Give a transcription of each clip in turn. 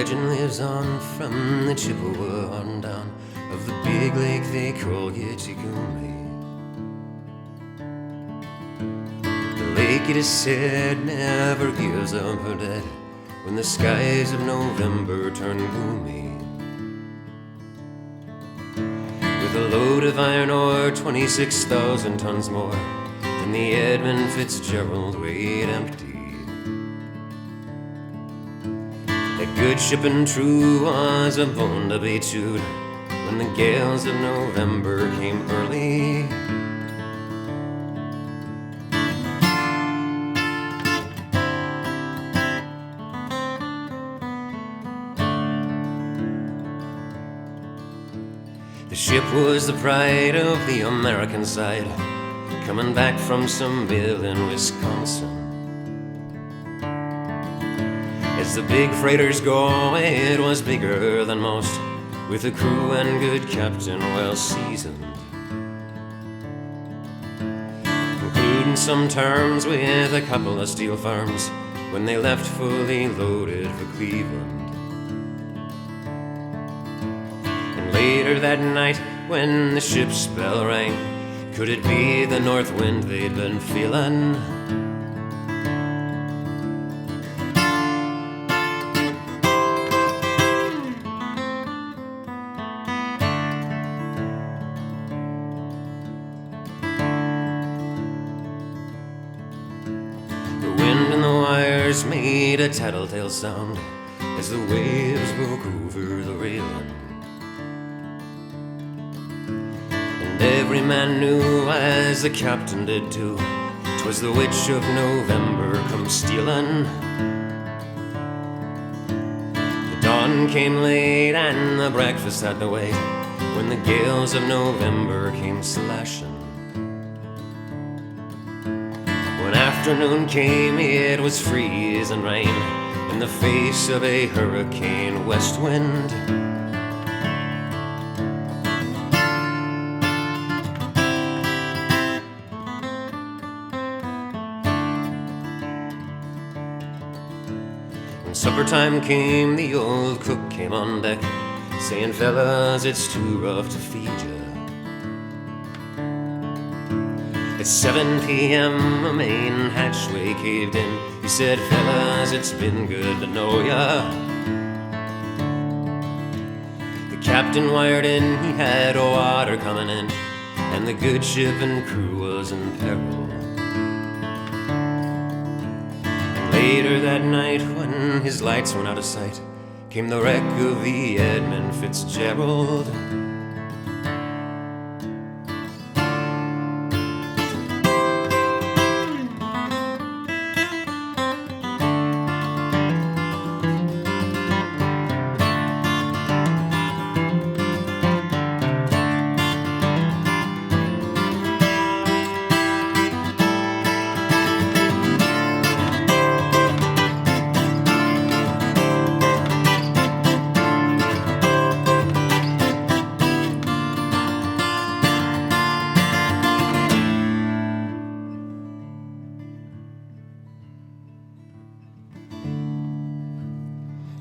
legend lives on from the Chippewa on down of the big lake they call Yechigumi. The lake, it is said, never gives up her dead when the skies of November turn gloomy. With a load of iron ore 26,000 tons more than the Edmund Fitzgerald weighed empty. That good ship and true was a bone to be chewed when the gales of November came early. The ship was the pride of the American side, coming back from some mill in Wisconsin. As the big freighters go, it was bigger than most, with a crew and good captain well seasoned, concluding some terms with a couple of steel firms when they left fully loaded for Cleveland. And later that night when the ship's bell rang, could it be the north wind they'd been feeling? The wind and the wires made a tattletale sound as the waves broke over the railing. And every man knew, as the captain did too, 'twas the witch of November come stealing. The dawn came late and the breakfast had to wait when the gales of November came slashing. When afternoon came, it was freezing rain in the face of a hurricane west wind. When supper time came, the old cook came on deck, saying, "Fellas, it's too rough to feed you." At 7 p.m. a main hatchway caved in. He said, "Fellas, it's been good to know ya." The captain wired in, he had water coming in, and the good ship and crew was in peril. And later that night, when his lights went out of sight, came the wreck of the Edmund Fitzgerald.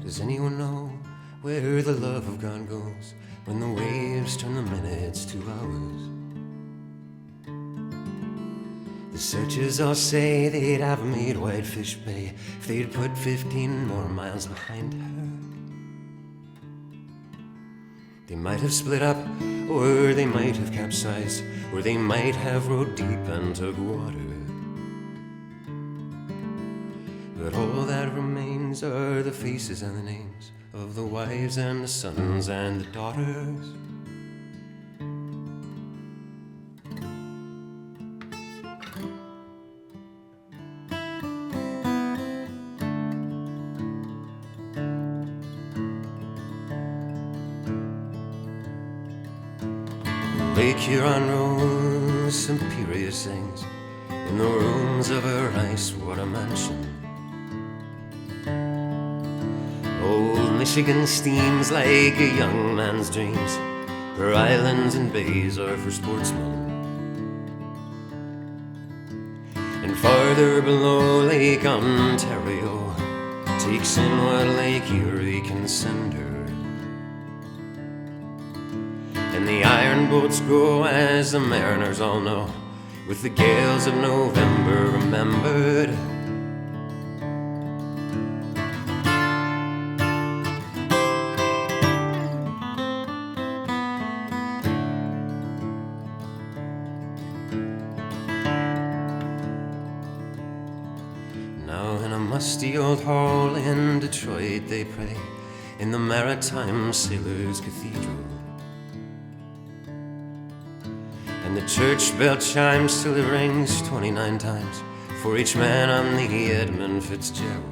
Does anyone know where the love of God goes when the waves turn the minutes to hours? The searchers all say they'd have made Whitefish Bay if they'd put 15 more miles behind her. They might have split up, or they might have capsized, or they might have rode deep and took water. But all that remains are the faces and the names of the wives and the sons and the daughters. Lake Huron rose, Superior sings in the rooms of her ice-water mansion. Old Michigan steams like a young man's dreams. Her islands and bays are for sportsmen. And farther below Lake Ontario, takes in what Lake Erie can send her. And the iron boats go, as the mariners all know, with the gales of November remembered. Now in a musty old hall in Detroit they pray, in the Maritime Sailors' Cathedral. And the church bell chimes till it rings 29 times for each man on the Edmund Fitzgerald.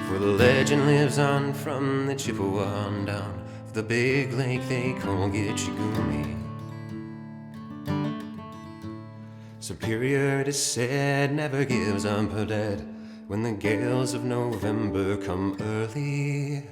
For the legend lives on from the Chippewa on down of the big lake they call Gitchagumi. Superior, it is said, never gives up her dead when the gales of November come early.